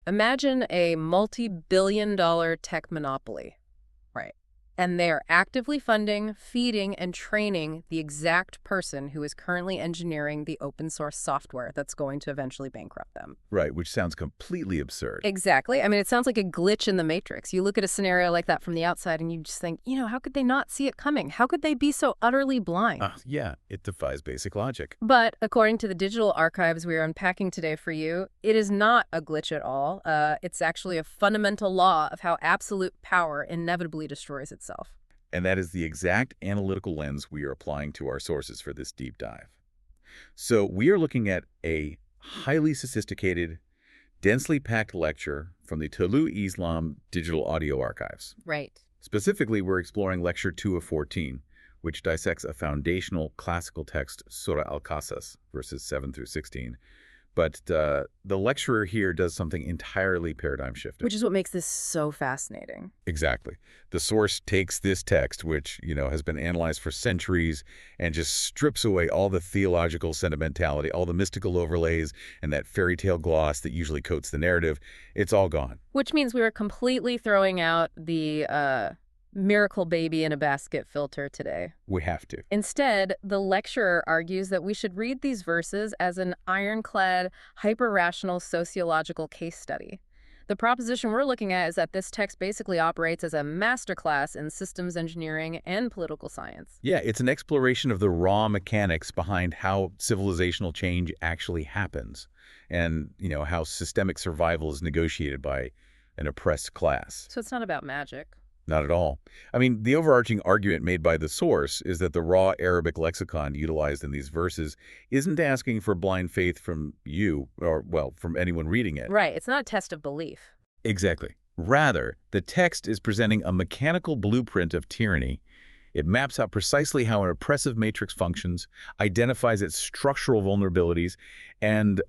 Imagine a multi-billion-dollar tech monopoly. Right. And they are actively funding, feeding, and training the exact person who is currently engineering the open source software that's going to eventually bankrupt them. Right, which sounds completely absurd. Exactly. I mean, it sounds like a glitch in the matrix. You look at a scenario like that from the outside and you just think, how could they not see it coming? How could they be so utterly blind? Yeah, it defies basic logic. But according to the digital archives we are unpacking today for you, it is not a glitch at all. It's actually a fundamental law of how absolute power inevitably destroys itself. And that is the exact analytical lens we are applying to our sources for this deep dive. So we are looking at a highly sophisticated, densely packed lecture from the Tulu Islam Digital Audio Archives. Right. Specifically, we're exploring Lecture 2 of 14, which dissects a foundational classical text, Surah Al-Qasas, verses 7 through 16. But the lecturer here does something entirely paradigm-shifting. Which is what makes this so fascinating. Exactly. The source takes this text, which, has been analyzed for centuries, and just strips away all the theological sentimentality, all the mystical overlays, and that fairy tale gloss that usually coats the narrative. It's all gone. Which means we were completely throwing out the miracle baby in a basket filter today. We have to. Instead, the lecturer argues that we should read these verses as an ironclad, hyper-rational sociological case study. The proposition we're looking at is that this text basically operates as a masterclass in systems engineering and political science. Yeah, it's an exploration of the raw mechanics behind how civilizational change actually happens and, how systemic survival is negotiated by an oppressed class. So it's not about magic. Not at all. I mean, the overarching argument made by the source is that the raw Arabic lexicon utilized in these verses isn't asking for blind faith from you or, from anyone reading it. Right. It's not a test of belief. Exactly. Rather, the text is presenting a mechanical blueprint of tyranny. It maps out precisely how an oppressive matrix functions, identifies its structural vulnerabilities, and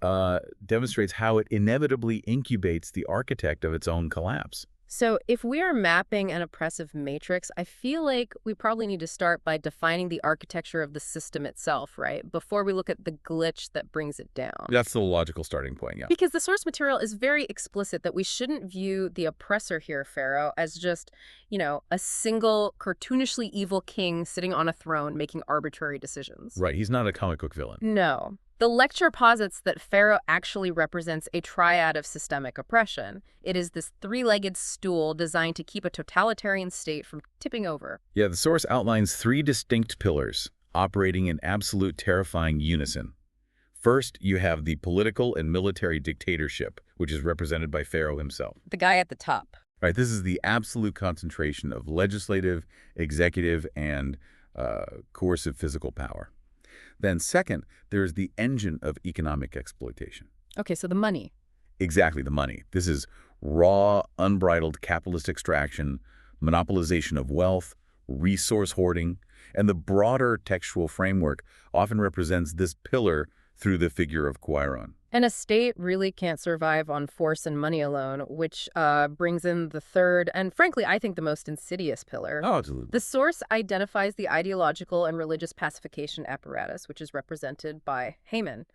demonstrates how it inevitably incubates the architect of its own collapse. So if we are mapping an oppressive matrix, I feel like we probably need to start by defining the architecture of the system itself, right? Before we look at the glitch that brings it down. That's the logical starting point, yeah. Because the source material is very explicit that we shouldn't view the oppressor here, Pharaoh, as just, a single cartoonishly evil king sitting on a throne making arbitrary decisions. Right, he's not a comic book villain. No. The lecture posits that Pharaoh actually represents a triad of systemic oppression. It is this three-legged stool designed to keep a totalitarian state from tipping over. Yeah, the source outlines three distinct pillars, operating in absolute terrifying unison. First, you have the political and military dictatorship, which is represented by Pharaoh himself. The guy at the top. Right, this is the absolute concentration of legislative, executive, and coercive physical power. Then second, there is the engine of economic exploitation. Okay, so the money. Exactly, the money. This is raw, unbridled capitalist extraction, monopolization of wealth, resource hoarding, and the broader textual framework often represents this pillar through the figure of Quiron. And a state really can't survive on force and money alone, which brings in the third, and frankly, I think the most insidious pillar. Oh, absolutely. The source identifies the ideological and religious pacification apparatus, which is represented by Haman.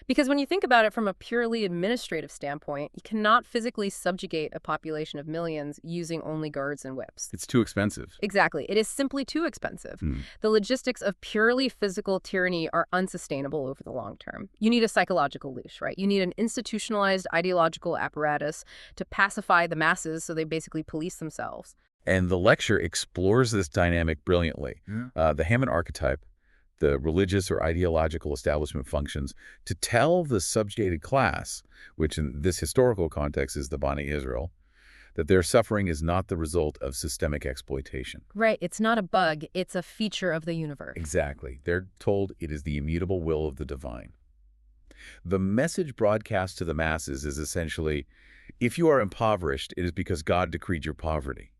Because when you think about it from a purely administrative standpoint, you cannot physically subjugate a population of millions using only guards and whips. It's too expensive. Exactly. It is simply too expensive. The logistics of purely physical tyranny are unsustainable over the long term. You need a psychological leash, right? You need an institutionalized ideological apparatus to pacify the masses so they basically police themselves. And the lecture explores this dynamic brilliantly. The Haman archetype, the religious or ideological establishment functions to tell the subjugated class, which in this historical context is the Bani Israel, that their suffering is not the result of systemic exploitation. Right. It's not a bug. It's a feature of the universe. Exactly. They're told it is the immutable will of the divine. The message broadcast to the masses is essentially, if you are impoverished, it is because God decreed your poverty.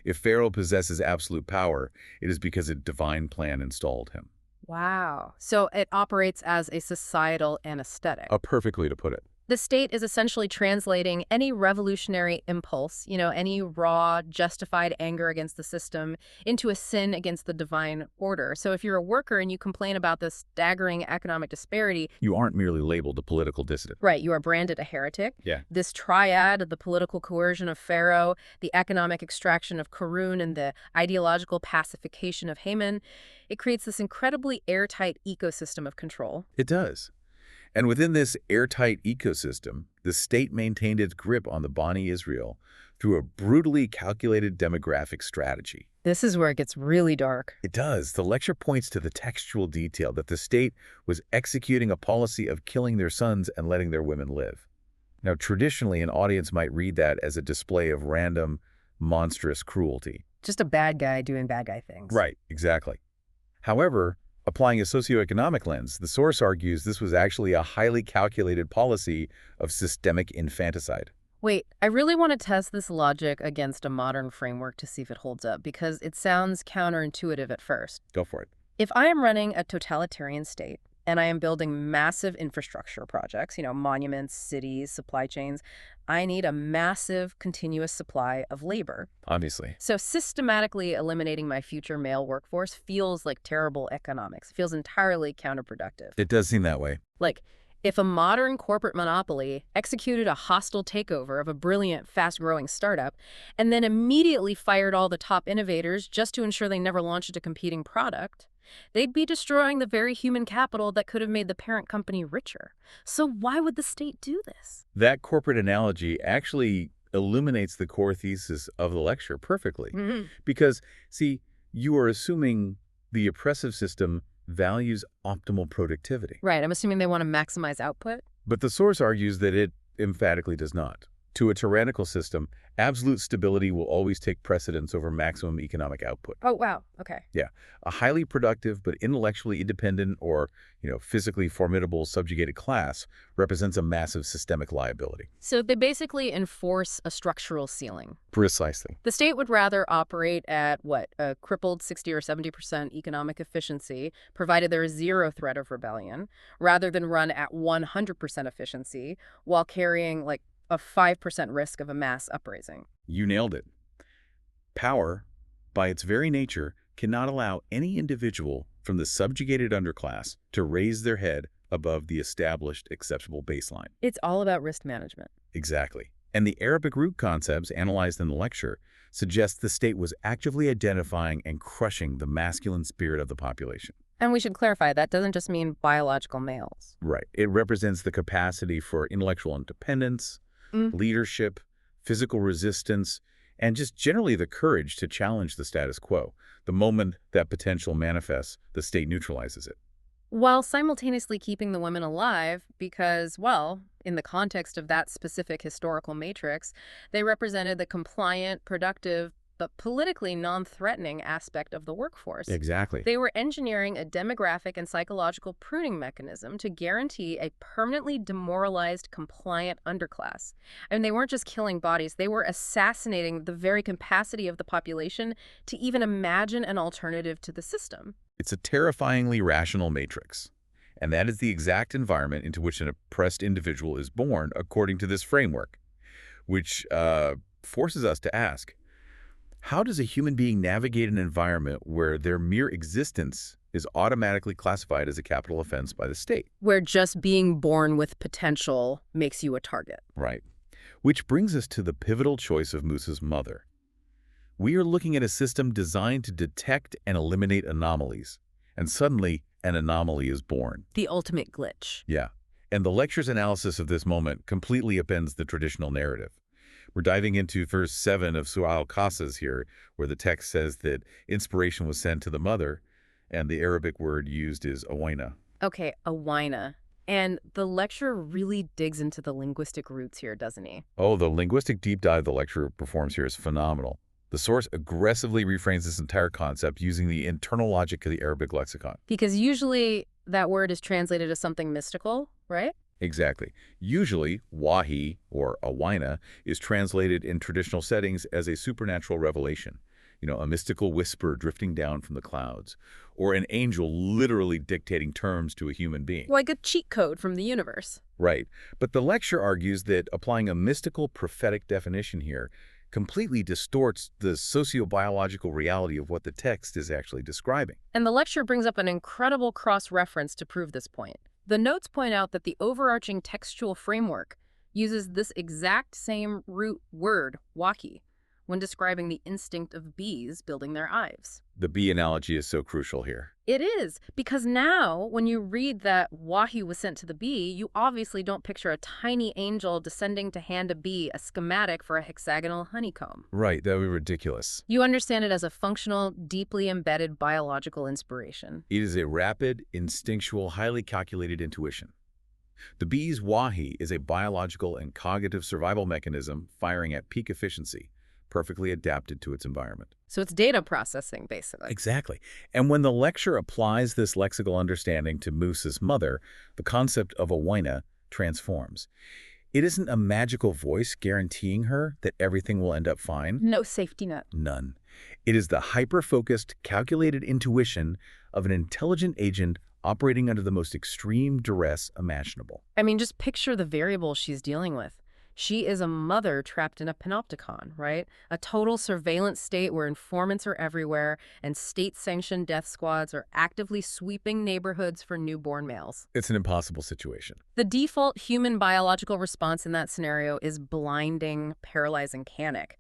If Pharaoh possesses absolute power, it is because a divine plan installed him. Wow. So it operates as a societal anesthetic. Perfect way to put it. The state is essentially translating any revolutionary impulse, any raw, justified anger against the system, into a sin against the divine order. So if you're a worker and you complain about this staggering economic disparity, You aren't merely labeled a political dissident. right, you are branded a heretic. Yeah. This triad, the political coercion of Pharaoh, the economic extraction of Karun, and the ideological pacification of Haman, it creates this incredibly airtight ecosystem of control. It does. And within this airtight ecosystem, the state maintained its grip on the Bani Israel through a brutally calculated demographic strategy. This is where it gets really dark. It does. The lecture points to the textual detail that the state was executing a policy of killing their sons and letting their women live. Now, traditionally, an audience might read that as a display of random, monstrous cruelty. Just a bad guy doing bad guy things. Right, exactly. However, applying a socioeconomic lens, the source argues this was actually a highly calculated policy of systemic infanticide. Wait, I really want to test this logic against a modern framework to see if it holds up, because it sounds counterintuitive at first. Go for it. If I am running a totalitarian state and I am building massive infrastructure projects, monuments, cities, supply chains, I need a massive continuous supply of labor. Obviously. So systematically eliminating my future male workforce feels like terrible economics. It feels entirely counterproductive. It does seem that way. Like, if a modern corporate monopoly executed a hostile takeover of a brilliant, fast-growing startup and then immediately fired all the top innovators just to ensure they never launched a competing product, they'd be destroying the very human capital that could have made the parent company richer. So why would the state do this? That corporate analogy actually illuminates the core thesis of the lecture perfectly. Because, see, you are assuming the oppressive system values optimal productivity. Right, I'm assuming they want to maximize output? But the source argues that it emphatically does not. To a tyrannical system, absolute stability will always take precedence over maximum economic output. Oh, wow. Okay. Yeah. A highly productive but intellectually independent or, physically formidable subjugated class represents a massive systemic liability. So they basically enforce a structural ceiling. Precisely. The state would rather operate at, a crippled 60 or 70% economic efficiency, provided there is zero threat of rebellion, rather than run at 100% efficiency while carrying, a 5% risk of a mass uprising. You nailed it. Power, by its very nature, cannot allow any individual from the subjugated underclass to raise their head above the established acceptable baseline. It's all about risk management. Exactly. And the Arabic root concepts analyzed in the lecture suggest the state was actively identifying and crushing the masculine spirit of the population. And we should clarify, that doesn't just mean biological males. Right. It represents the capacity for intellectual independence, leadership, physical resistance, and just generally the courage to challenge the status quo. The moment that potential manifests, the state neutralizes it. While simultaneously keeping the women alive because, in the context of that specific historical matrix, they represented the compliant, productive, but politically non-threatening aspect of the workforce. Exactly. They were engineering a demographic and psychological pruning mechanism to guarantee a permanently demoralized, compliant underclass. And they weren't just killing bodies, they were assassinating the very capacity of the population to even imagine an alternative to the system. It's a terrifyingly rational matrix. And that is the exact environment into which an oppressed individual is born, according to this framework, which forces us to ask, how does a human being navigate an environment where their mere existence is automatically classified as a capital offense by the state? Where just being born with potential makes you a target. Right. Which brings us to the pivotal choice of Musa's mother. We are looking at a system designed to detect and eliminate anomalies, and suddenly an anomaly is born. The ultimate glitch. Yeah. And the lecture's analysis of this moment completely upends the traditional narrative. We're diving into verse 7 of Surah Al-Qasas here, where the text says that inspiration was sent to the mother, and the Arabic word used is awayna. Okay, awayna. And the lecturer really digs into the linguistic roots here, doesn't he? Oh, the linguistic deep dive the lecturer performs here is phenomenal. The source aggressively reframes this entire concept using the internal logic of the Arabic lexicon. Because usually that word is translated as something mystical, right? Exactly. Usually, wahi, or awayna, is translated in traditional settings as a supernatural revelation. a mystical whisper drifting down from the clouds, or an angel literally dictating terms to a human being. Like a cheat code from the universe. Right. But the lecture argues that applying a mystical prophetic definition here completely distorts the sociobiological reality of what the text is actually describing. And the lecture brings up an incredible cross-reference to prove this point. The notes point out that the overarching textual framework uses this exact same root word, wahi, when describing the instinct of bees building their hives. The bee analogy is so crucial here. It is, because now when you read that wahi was sent to the bee, you obviously don't picture a tiny angel descending to hand a bee a schematic for a hexagonal honeycomb. Right, that would be ridiculous. You understand it as a functional, deeply embedded biological inspiration. It is a rapid, instinctual, highly calculated intuition. The bee's wahi is a biological and cognitive survival mechanism firing at peak efficiency, perfectly adapted to its environment. So it's data processing, basically. Exactly. And when the lecture applies this lexical understanding to Moose's mother, the concept of a waina transforms. It isn't a magical voice guaranteeing her that everything will end up fine. No safety net. None. It is the hyper-focused, calculated intuition of an intelligent agent operating under the most extreme duress imaginable. I mean, just picture the variables she's dealing with. She is a mother trapped in a panopticon, right? A total surveillance state where informants are everywhere and state-sanctioned death squads are actively sweeping neighborhoods for newborn males. It's an impossible situation. The default human biological response in that scenario is blinding, paralyzing panic.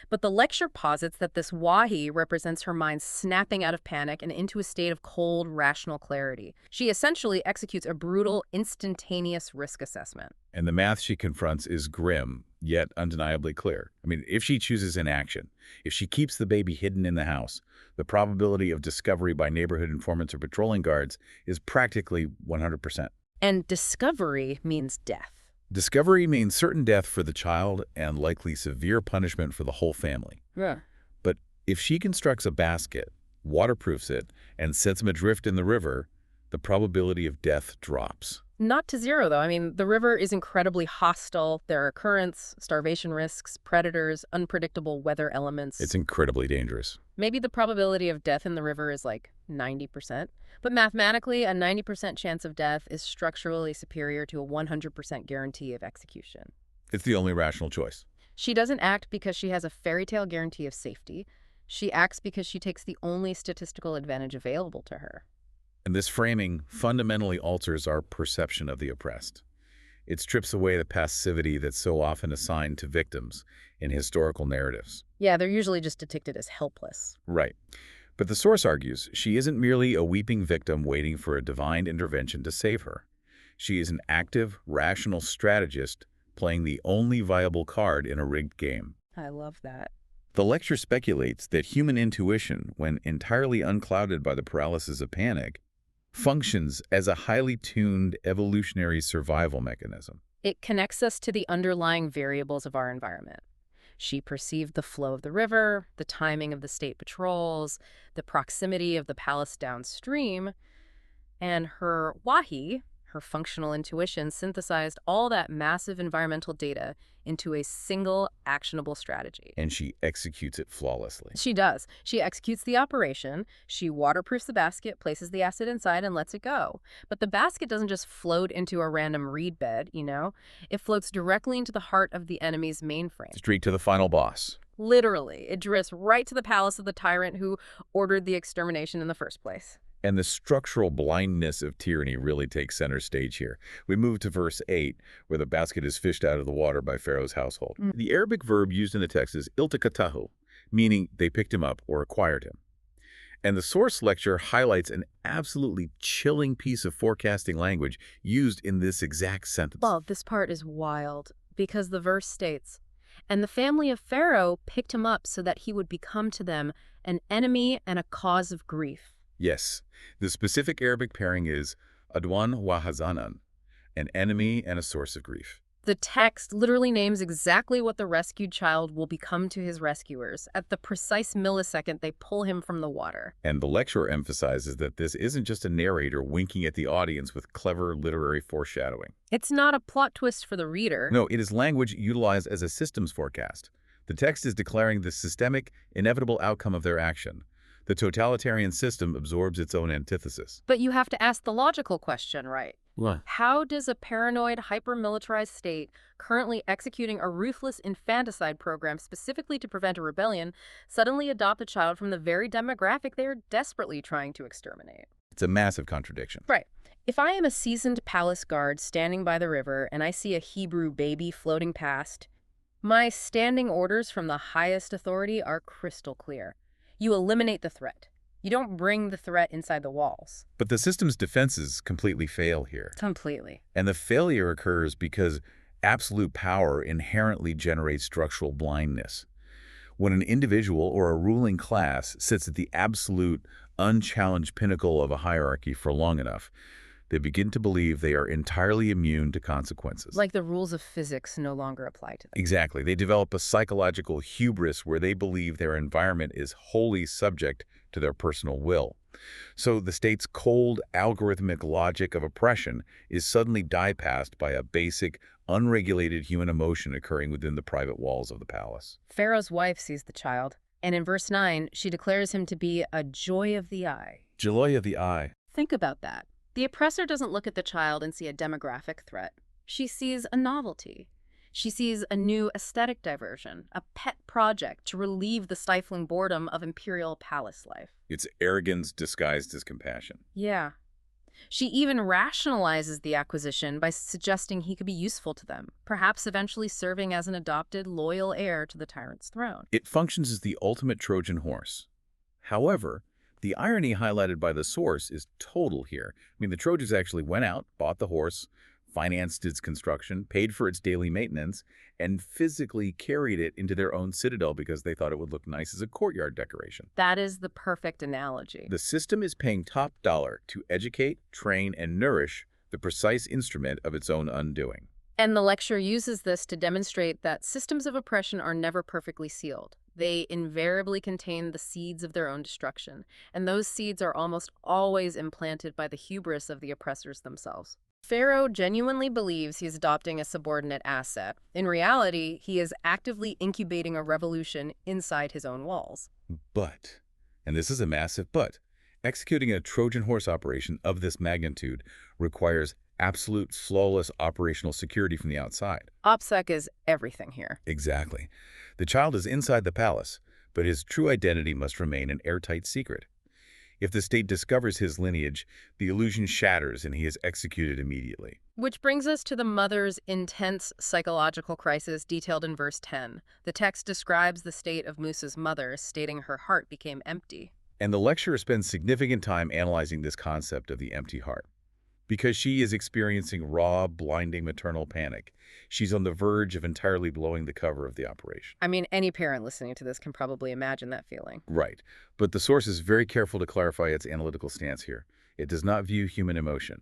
But the lecture posits that this wahi represents her mind snapping out of panic and into a state of cold, rational clarity. She essentially executes a brutal, instantaneous risk assessment. And the math she confronts is grim, yet undeniably clear. I mean, if she chooses inaction, if she keeps the baby hidden in the house, the probability of discovery by neighborhood informants or patrolling guards is practically 100%. And discovery means death. Discovery means certain death for the child and likely severe punishment for the whole family. Yeah. But if she constructs a basket, waterproofs it, and sets him adrift in the river, the probability of death drops. Not to zero, though. I mean, the river is incredibly hostile. There are currents, starvation risks, predators, unpredictable weather elements. It's incredibly dangerous. Maybe the probability of death in the river is like 90%. But mathematically, a 90% chance of death is structurally superior to a 100% guarantee of execution. It's the only rational choice. She doesn't act because she has a fairy tale guarantee of safety. She acts because she takes the only statistical advantage available to her. And this framing fundamentally alters our perception of the oppressed. It strips away the passivity that's so often assigned to victims in historical narratives. Yeah, they're usually just depicted as helpless. Right. But the source argues she isn't merely a weeping victim waiting for a divine intervention to save her. She is an active, rational strategist playing the only viable card in a rigged game. I love that. The lecture speculates that human intuition, when entirely unclouded by the paralysis of panic, functions as a highly tuned evolutionary survival mechanism. It connects us to the underlying variables of our environment. She perceived the flow of the river, the timing of the state patrols, the proximity of the palace downstream, and her wahi, her functional intuition, synthesized all that massive environmental data into a single actionable strategy. And she executes it flawlessly. She does. She executes the operation, she waterproofs the basket, places the acid inside, and lets it go. But the basket doesn't just float into a random reed bed, you know? It floats directly into the heart of the enemy's mainframe. Straight to the final boss. Literally. It drifts right to the palace of the tyrant who ordered the extermination in the first place. And the structural blindness of tyranny really takes center stage here. We move to verse 8, where the basket is fished out of the water by Pharaoh's household. The Arabic verb used in the text is iltakatahu, meaning they picked him up or acquired him. And the source lecture highlights an absolutely chilling piece of forecasting language used in this exact sentence. Well, this part is wild, because the verse states, "And the family of Pharaoh picked him up so that he would become to them an enemy and a cause of grief." Yes, the specific Arabic pairing is adwan wa hazanan, an enemy and a source of grief. The text literally names exactly what the rescued child will become to his rescuers at the precise millisecond they pull him from the water. And the lecturer emphasizes that this isn't just a narrator winking at the audience with clever literary foreshadowing. It's not a plot twist for the reader. No, it is language utilized as a systems forecast. The text is declaring the systemic, inevitable outcome of their action. The totalitarian system absorbs its own antithesis. But you have to ask the logical question, right? What? How does a paranoid, hyper-militarized state currently executing a ruthless infanticide program specifically to prevent a rebellion suddenly adopt a child from the very demographic they are desperately trying to exterminate? It's a massive contradiction. Right. If I am a seasoned palace guard standing by the river and I see a Hebrew baby floating past, my standing orders from the highest authority are crystal clear. You eliminate the threat. You don't bring the threat inside the walls. But the system's defenses completely fail here. Completely. And the failure occurs because absolute power inherently generates structural blindness. When an individual or a ruling class sits at the absolute, unchallenged pinnacle of a hierarchy for long enough, they begin to believe they are entirely immune to consequences. Like the rules of physics no longer apply to them. Exactly. They develop a psychological hubris where they believe their environment is wholly subject to their personal will. So the state's cold, algorithmic logic of oppression is suddenly bypassed by a basic, unregulated human emotion occurring within the private walls of the palace. Pharaoh's wife sees the child, and in verse 9, she declares him to be a joy of the eye. Joy of the eye. Think about that. The oppressor doesn't look at the child and see a demographic threat. She sees a novelty. She sees a new aesthetic diversion, a pet project to relieve the stifling boredom of imperial palace life. It's arrogance disguised as compassion. Yeah. She even rationalizes the acquisition by suggesting he could be useful to them, perhaps eventually serving as an adopted, loyal heir to the tyrant's throne. It functions as the ultimate Trojan horse. However, the irony highlighted by the source is total here. I mean, the Trojans actually went out, bought the horse, financed its construction, paid for its daily maintenance, and physically carried it into their own citadel because they thought it would look nice as a courtyard decoration. That is the perfect analogy. The system is paying top dollar to educate, train, and nourish the precise instrument of its own undoing. And the lecture uses this to demonstrate that systems of oppression are never perfectly sealed. They invariably contain the seeds of their own destruction, and those seeds are almost always implanted by the hubris of the oppressors themselves. Pharaoh genuinely believes he is adopting a subordinate asset. In reality, he is actively incubating a revolution inside his own walls. But, and this is a massive but, executing a Trojan horse operation of this magnitude requires absolute, flawless operational security from the outside. OPSEC is everything here. Exactly. The child is inside the palace, but his true identity must remain an airtight secret. If the state discovers his lineage, the illusion shatters and he is executed immediately. Which brings us to the mother's intense psychological crisis detailed in verse 10. The text describes the state of Musa's mother, stating her heart became empty. And the lecturer spends significant time analyzing this concept of the empty heart. Because she is experiencing raw, blinding maternal panic, she's on the verge of entirely blowing the cover of the operation. I mean, any parent listening to this can probably imagine that feeling. Right. But the source is very careful to clarify its analytical stance here. It does not view human emotion,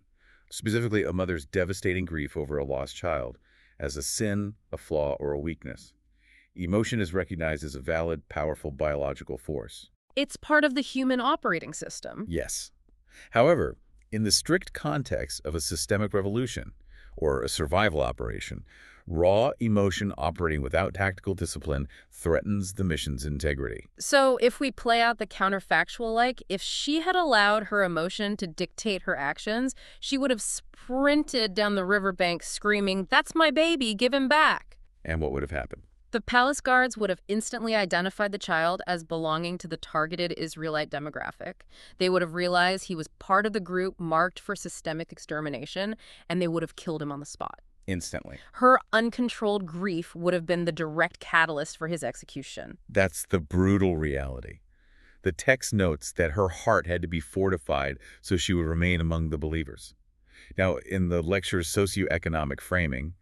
specifically a mother's devastating grief over a lost child, as a sin, a flaw, or a weakness. Emotion is recognized as a valid, powerful biological force. It's part of the human operating system. Yes. However, in the strict context of a systemic revolution, or a survival operation, raw emotion operating without tactical discipline threatens the mission's integrity. So if we play out the counterfactual, if she had allowed her emotion to dictate her actions, she would have sprinted down the riverbank screaming, "That's my baby, give him back!" And what would have happened? The palace guards would have instantly identified the child as belonging to the targeted Israelite demographic. They would have realized he was part of the group marked for systemic extermination, and they would have killed him on the spot. Instantly. Her uncontrolled grief would have been the direct catalyst for his execution. That's the brutal reality. The text notes that her heart had to be fortified so she would remain among the believers. Now, in the lecture's socioeconomic framing,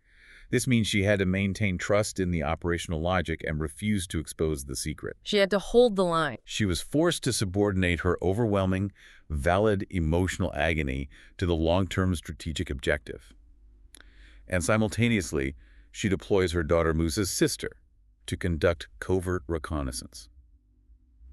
this means she had to maintain trust in the operational logic and refuse to expose the secret. She had to hold the line. She was forced to subordinate her overwhelming, valid emotional agony to the long-term strategic objective. And simultaneously, she deploys her daughter Musa's sister to conduct covert reconnaissance.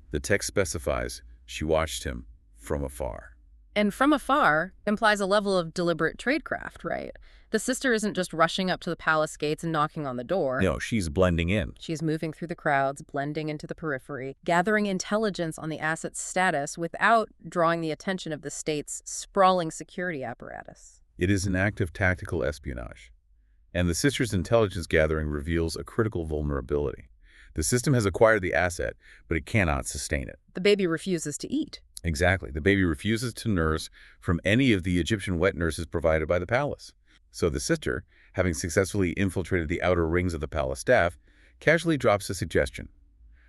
The text specifies she watched him from afar. And from afar implies a level of deliberate tradecraft, right? The sister isn't just rushing up to the palace gates and knocking on the door. No, she's blending in. She's moving through the crowds, blending into the periphery, gathering intelligence on the asset's status without drawing the attention of the state's sprawling security apparatus. It is an act of tactical espionage. And the sister's intelligence gathering reveals a critical vulnerability. The system has acquired the asset, but it cannot sustain it. The baby refuses to eat. Exactly. The baby refuses to nurse from any of the Egyptian wet nurses provided by the palace. So the sister, having successfully infiltrated the outer rings of the palace staff, casually drops a suggestion.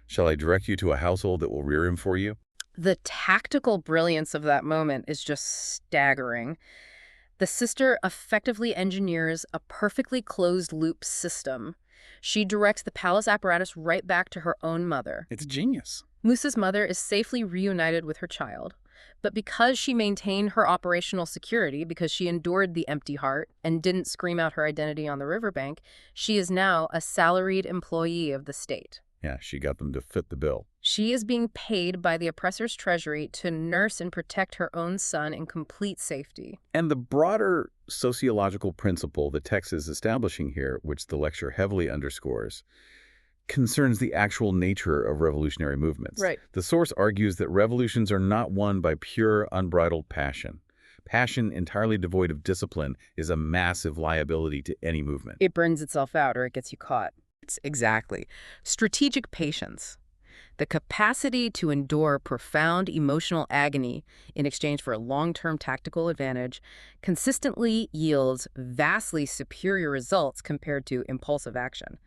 Shall I direct you to a household that will rear him for you? The tactical brilliance of that moment is just staggering. The sister effectively engineers a perfectly closed-loop system. She directs the palace apparatus right back to her own mother. It's genius. Musa's mother is safely reunited with her child. But because she maintained her operational security, because she endured the empty heart and didn't scream out her identity on the riverbank, she is now a salaried employee of the state. Yeah, she got them to fit the bill. She is being paid by the oppressor's treasury to nurse and protect her own son in complete safety. And the broader sociological principle the text is establishing here, which the lecture heavily underscores, concerns the actual nature of revolutionary movements. Right. The source argues that revolutions are not won by pure, unbridled passion. Passion entirely devoid of discipline is a massive liability to any movement. It burns itself out or it gets you caught. Exactly. Strategic patience. The capacity to endure profound emotional agony in exchange for a long-term tactical advantage consistently yields vastly superior results compared to impulsive action.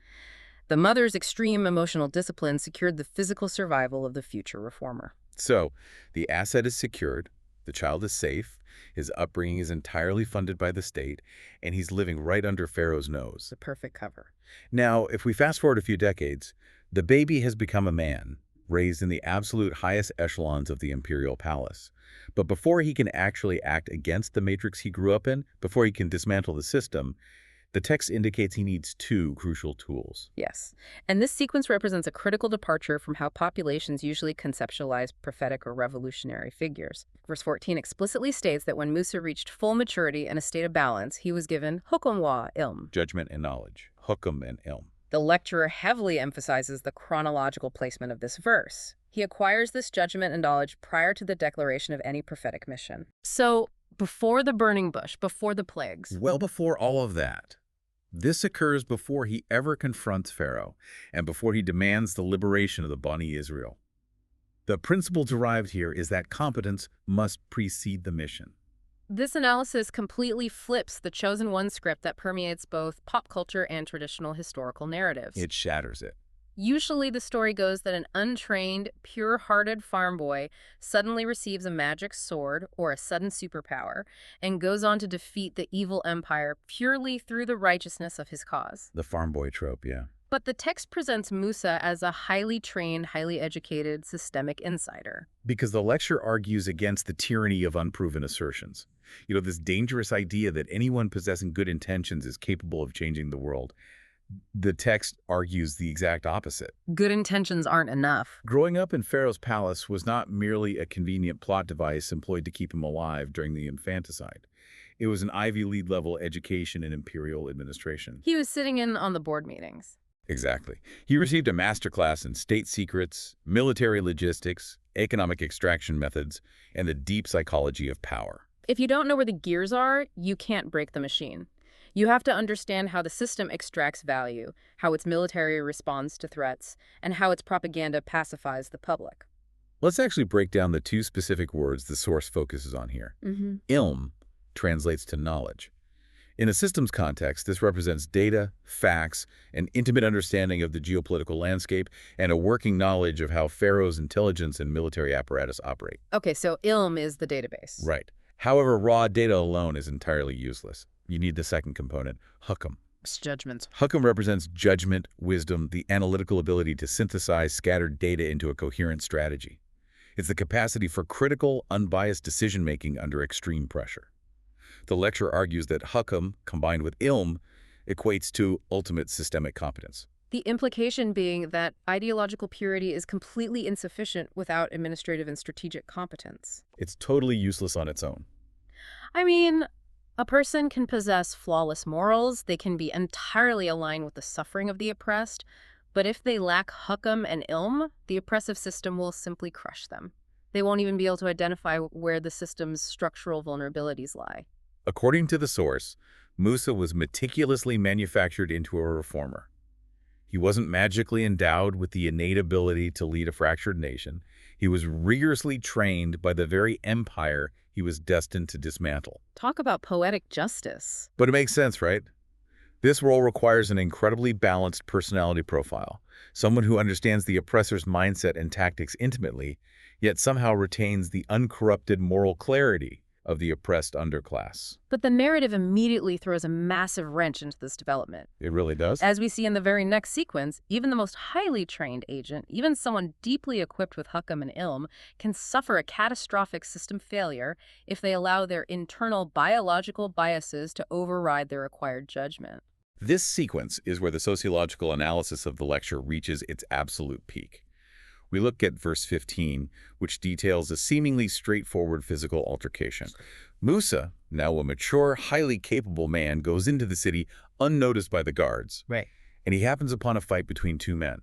The mother's extreme emotional discipline secured the physical survival of the future reformer. So, the asset is secured, the child is safe, his upbringing is entirely funded by the state, and he's living right under Pharaoh's nose. The perfect cover. Now, if we fast forward a few decades, the baby has become a man, raised in the absolute highest echelons of the imperial palace. But before he can actually act against the matrix he grew up in, before he can dismantle the system, the text indicates he needs two crucial tools. Yes. And this sequence represents a critical departure from how populations usually conceptualize prophetic or revolutionary figures. Verse 14 explicitly states that when Musa reached full maturity and a state of balance, he was given hukum wa ilm. Judgment and knowledge. Hukum and ilm. The lecturer heavily emphasizes the chronological placement of this verse. He acquires this judgment and knowledge prior to the declaration of any prophetic mission. So, before the burning bush, before the plagues. Well before all of that. This occurs before he ever confronts Pharaoh and before he demands the liberation of the Bani Israel. The principle derived here is that competence must precede the mission. This analysis completely flips the chosen one script that permeates both pop culture and traditional historical narratives. It shatters it. Usually the story goes that an untrained, pure-hearted farm boy suddenly receives a magic sword or a sudden superpower and goes on to defeat the evil empire purely through the righteousness of his cause. The farm boy trope, yeah. But the text presents Musa as a highly trained, highly educated, systemic insider. Because the lecture argues against the tyranny of unproven assertions. You know, this dangerous idea that anyone possessing good intentions is capable of changing the world. The text argues the exact opposite. Good intentions aren't enough. Growing up in Pharaoh's palace was not merely a convenient plot device employed to keep him alive during the infanticide. It was an Ivy League-level education in imperial administration. He was sitting in on the board meetings. Exactly. He received a masterclass in state secrets, military logistics, economic extraction methods, and the deep psychology of power. If you don't know where the gears are, you can't break the machine. You have to understand how the system extracts value, how its military responds to threats, and how its propaganda pacifies the public. Let's actually break down the two specific words the source focuses on here. Ilm translates to knowledge. In a systems context, this represents data, facts, an intimate understanding of the geopolitical landscape, and a working knowledge of how Pharaoh's intelligence and military apparatus operate. Okay, so ilm is the database. Right. However, raw data alone is entirely useless. You need the second component, hukum. It's judgment. Hukum represents judgment, wisdom, the analytical ability to synthesize scattered data into a coherent strategy. It's the capacity for critical, unbiased decision-making under extreme pressure. The lecture argues that hukum, combined with ilm, equates to ultimate systemic competence. The implication being that ideological purity is completely insufficient without administrative and strategic competence. It's totally useless on its own. I mean, a person can possess flawless morals, they can be entirely aligned with the suffering of the oppressed, but if they lack hukam and ilm, the oppressive system will simply crush them. They won't even be able to identify where the system's structural vulnerabilities lie. According to the source, Musa was meticulously manufactured into a reformer. He wasn't magically endowed with the innate ability to lead a fractured nation. He was rigorously trained by the very empire he was destined to dismantle. Talk about poetic justice. But it makes sense, right? This role requires an incredibly balanced personality profile, someone who understands the oppressor's mindset and tactics intimately, yet somehow retains the uncorrupted moral clarity of the oppressed underclass. But the narrative immediately throws a massive wrench into this development. It really does? As we see in the very next sequence, even the most highly trained agent, even someone deeply equipped with hukam and ilm, can suffer a catastrophic system failure if they allow their internal biological biases to override their acquired judgment. This sequence is where the sociological analysis of the lecture reaches its absolute peak. We look at verse 15, which details a seemingly straightforward physical altercation. Musa, now a mature, highly capable man, goes into the city unnoticed by the guards. Right. And he happens upon a fight between two men.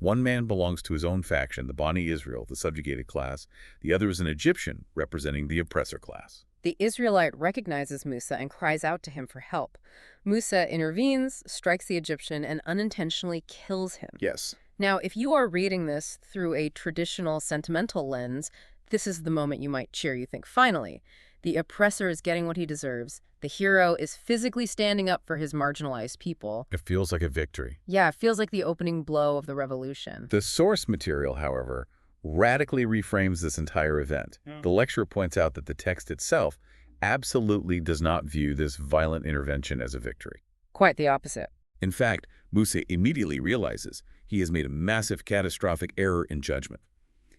One man belongs to his own faction, the Bani Israel, the subjugated class. The other is an Egyptian, representing the oppressor class. The Israelite recognizes Musa and cries out to him for help. Musa intervenes, strikes the Egyptian, and unintentionally kills him. Yes. Now, if you are reading this through a traditional sentimental lens, this is the moment you might cheer. You think, finally, the oppressor is getting what he deserves. The hero is physically standing up for his marginalized people. It feels like a victory. Yeah, it feels like the opening blow of the revolution. The source material, however, radically reframes this entire event. The lecturer points out that the text itself absolutely does not view this violent intervention as a victory. Quite the opposite. In fact, Musa immediately realizes he has made a massive catastrophic error in judgment.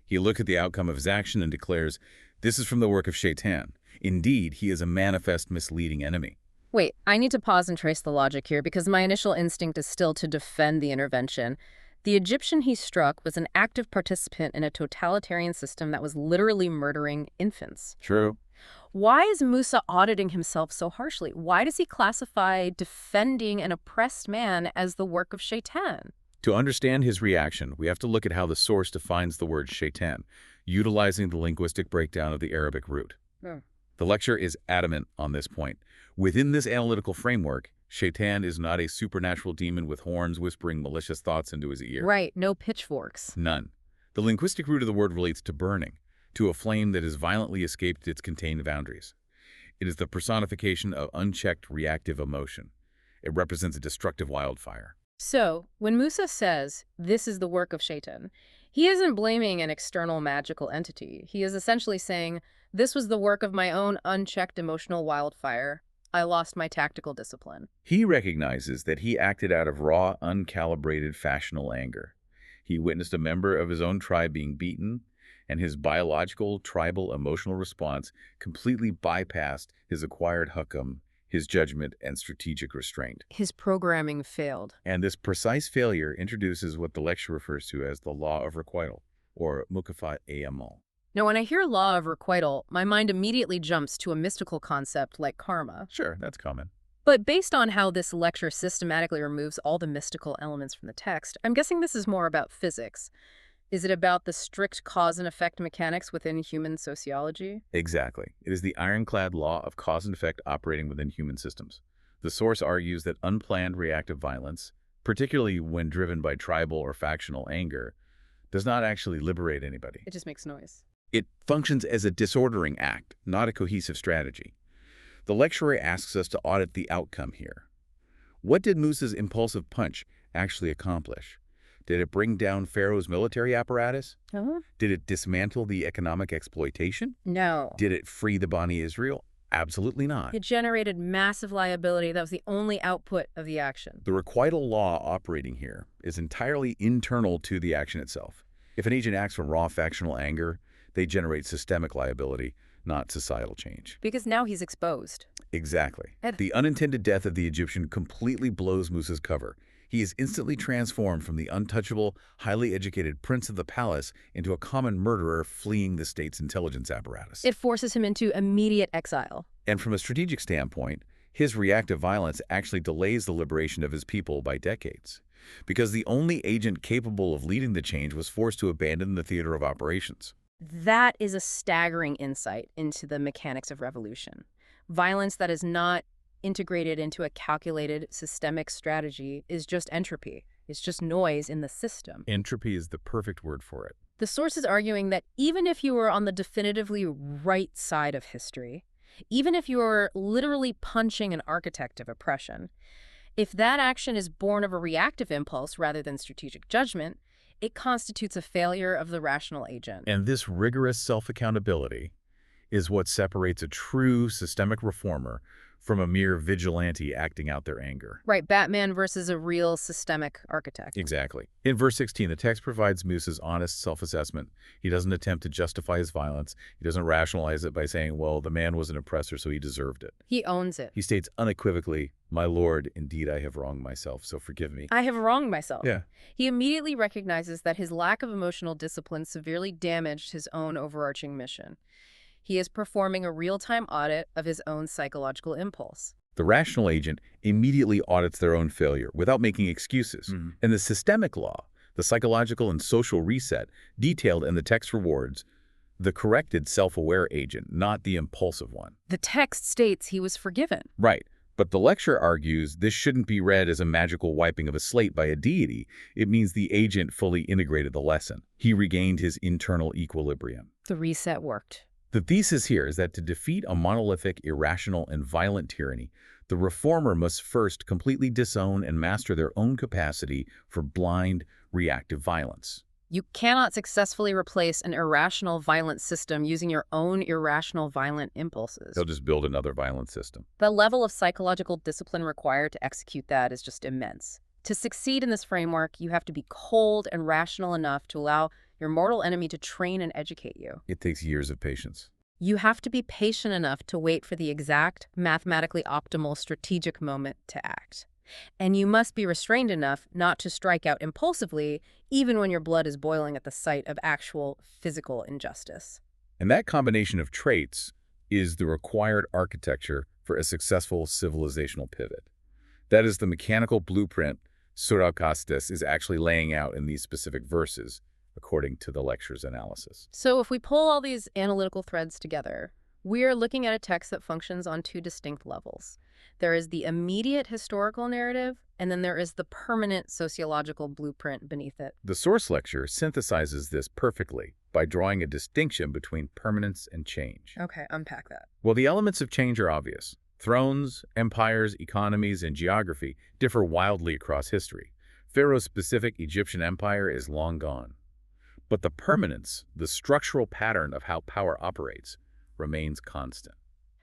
He looks at the outcome of his action and declares, "This is from the work of Shaitan. Indeed, he is a manifest misleading enemy." Wait, I need to pause and trace the logic here because my initial instinct is still to defend the intervention. The Egyptian he struck was an active participant in a totalitarian system that was literally murdering infants. True. Why is Musa auditing himself so harshly? Why does he classify defending an oppressed man as the work of Shaitan? To understand his reaction, we have to look at how the source defines the word Shaitan, utilizing the linguistic breakdown of the Arabic root. The lecture is adamant on this point. Within this analytical framework, Shaitan is not a supernatural demon with horns whispering malicious thoughts into his ear. Right, no pitchforks. None. The linguistic root of the word relates to burning, to a flame that has violently escaped its contained boundaries. It is the personification of unchecked reactive emotion. It represents a destructive wildfire. So, when Musa says, "This is the work of Shaitan," he isn't blaming an external magical entity. He is essentially saying, "This was the work of my own unchecked emotional wildfire. I lost my tactical discipline." He recognizes that he acted out of raw, uncalibrated factional anger. He witnessed a member of his own tribe being beaten, and his biological, tribal, emotional response completely bypassed his acquired hukam, his judgment, and strategic restraint. His programming failed. And this precise failure introduces what the lecture refers to as the law of requital, or mukafat amal. Now, when I hear law of requital, my mind immediately jumps to a mystical concept like karma. Sure, that's common. But based on how this lecture systematically removes all the mystical elements from the text, I'm guessing this is more about physics. Is it about the strict cause and effect mechanics within human sociology? Exactly. It is the ironclad law of cause and effect operating within human systems. The source argues that unplanned reactive violence, particularly when driven by tribal or factional anger, does not actually liberate anybody. It just makes noise. It functions as a disordering act, not a cohesive strategy. The lecturer asks us to audit the outcome here. What did Musa's impulsive punch actually accomplish? Did it bring down Pharaoh's military apparatus? Did it dismantle the economic exploitation? No. Did it free the Bani Israel? Absolutely not. It generated massive liability. That was the only output of the action. The requital law operating here is entirely internal to the action itself. If an agent acts from raw factional anger, they generate systemic liability, not societal change. Because now he's exposed. Exactly. The unintended death of the Egyptian completely blows Musa's cover. He is instantly transformed from the untouchable, highly educated prince of the palace into a common murderer fleeing the state's intelligence apparatus. It forces him into immediate exile. And from a strategic standpoint, his reactive violence actually delays the liberation of his people by decades, because the only agent capable of leading the change was forced to abandon the theater of operations. That is a staggering insight into the mechanics of revolution. Violence that is not integrated into a calculated systemic strategy is just entropy. It's just noise in the system. Entropy is the perfect word for it. The source is arguing that even if you were on the definitively right side of history, even if you were literally punching an architect of oppression, if that action is born of a reactive impulse rather than strategic judgment, it constitutes a failure of the rational agent. And this rigorous self-accountability is what separates a true systemic reformer from a mere vigilante acting out their anger. Right, Batman versus a real systemic architect. Exactly. In verse 16, the text provides Musa's honest self-assessment. He doesn't attempt to justify his violence. He doesn't rationalize it by saying, well, the man was an oppressor, so he deserved it. He owns it. He states unequivocally, my lord, indeed I have wronged myself, so forgive me. I have wronged myself. Yeah. He immediately recognizes that his lack of emotional discipline severely damaged his own overarching mission. He is performing a real-time audit of his own psychological impulse. The rational agent immediately audits their own failure without making excuses. And the systemic law, the psychological and social reset, detailed in the text rewards the corrected self-aware agent, not the impulsive one. The text states he was forgiven. Right. But the lecture argues this shouldn't be read as a magical wiping of a slate by a deity. It means the agent fully integrated the lesson. He regained his internal equilibrium. The reset worked. The thesis here is that to defeat a monolithic, irrational, and violent tyranny, the reformer must first completely disown and master their own capacity for blind, reactive violence. You cannot successfully replace an irrational, violent system using your own irrational, violent impulses. They'll just build another violent system. The level of psychological discipline required to execute that is just immense. To succeed in this framework, you have to be cold and rational enough to allow your mortal enemy to train and educate you. It takes years of patience. You have to be patient enough to wait for the exact, mathematically optimal strategic moment to act. And you must be restrained enough not to strike out impulsively, even when your blood is boiling at the sight of actual physical injustice. And that combination of traits is the required architecture for a successful civilizational pivot. That is the mechanical blueprint Surah Al-Qasas is actually laying out in these specific verses, according to the lecture's analysis. So if we pull all these analytical threads together, we are looking at a text that functions on two distinct levels. There is the immediate historical narrative, and then there is the permanent sociological blueprint beneath it. The source lecture synthesizes this perfectly by drawing a distinction between permanence and change. Okay, unpack that. Well, the elements of change are obvious. Thrones, empires, economies, and geography differ wildly across history. Pharaoh's specific Egyptian empire is long gone. But the permanence, the structural pattern of how power operates, remains constant.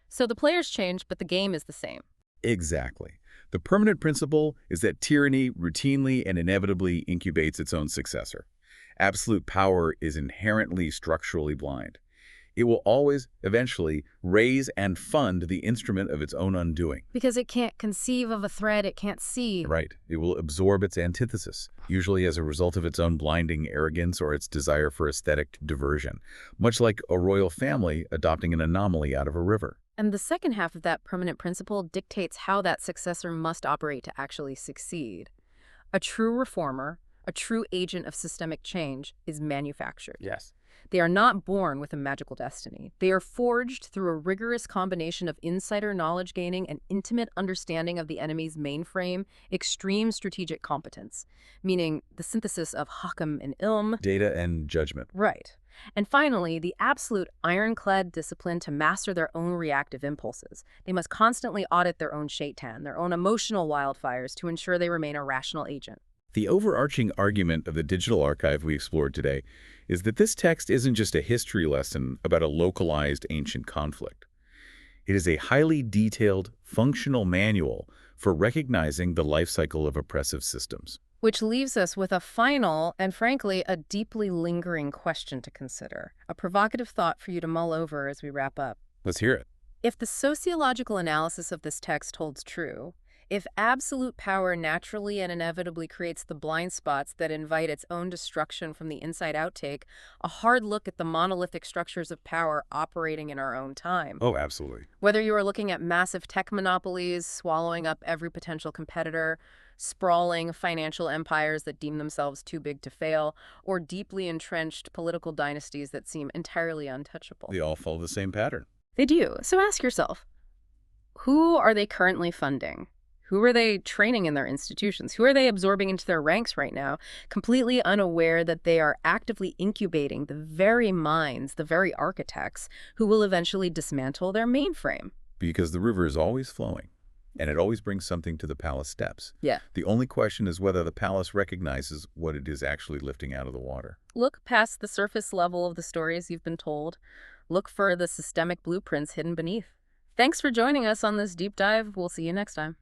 So the players change, but the game is the same. Exactly. The permanent principle is that tyranny routinely and inevitably incubates its own successor. Absolute power is inherently structurally blind. It will always, eventually, raise and fund the instrument of its own undoing. Because it can't conceive of a threat it can't see. Right. It will absorb its antithesis, usually as a result of its own blinding arrogance or its desire for aesthetic diversion, much like a royal family adopting an anomaly out of a river. And the second half of that permanent principle dictates how that successor must operate to actually succeed. A true reformer, a true agent of systemic change, is manufactured. Yes. They are not born with a magical destiny. They are forged through a rigorous combination of insider knowledge gaining and intimate understanding of the enemy's mainframe, extreme strategic competence, meaning the synthesis of hakam and ilm. Data and judgment. Right. And finally, the absolute ironclad discipline to master their own reactive impulses. They must constantly audit their own shaitan, their own emotional wildfires, to ensure they remain a rational agent. The overarching argument of the digital archive we explored today is that this text isn't just a history lesson about a localized ancient conflict. It is a highly detailed, functional manual for recognizing the life cycle of oppressive systems. Which leaves us with a final and, frankly, a deeply lingering question to consider. A provocative thought for you to mull over as we wrap up. Let's hear it. If the sociological analysis of this text holds true, If absolute power naturally and inevitably creates the blind spots that invite its own destruction from the inside out, take a hard look at the monolithic structures of power operating in our own time. Oh, absolutely. Whether you are looking at massive tech monopolies swallowing up every potential competitor, sprawling financial empires that deem themselves too big to fail, or deeply entrenched political dynasties that seem entirely untouchable. They all follow the same pattern. They do. So ask yourself, who are they currently funding? Who are they training in their institutions? Who are they absorbing into their ranks right now, completely unaware that they are actively incubating the very minds, the very architects, who will eventually dismantle their mainframe? Because the river is always flowing, and it always brings something to the palace steps. Yeah. The only question is whether the palace recognizes what it is actually lifting out of the water. Look past the surface level of the stories you've been told. Look for the systemic blueprints hidden beneath. Thanks for joining us on this deep dive. We'll see you next time.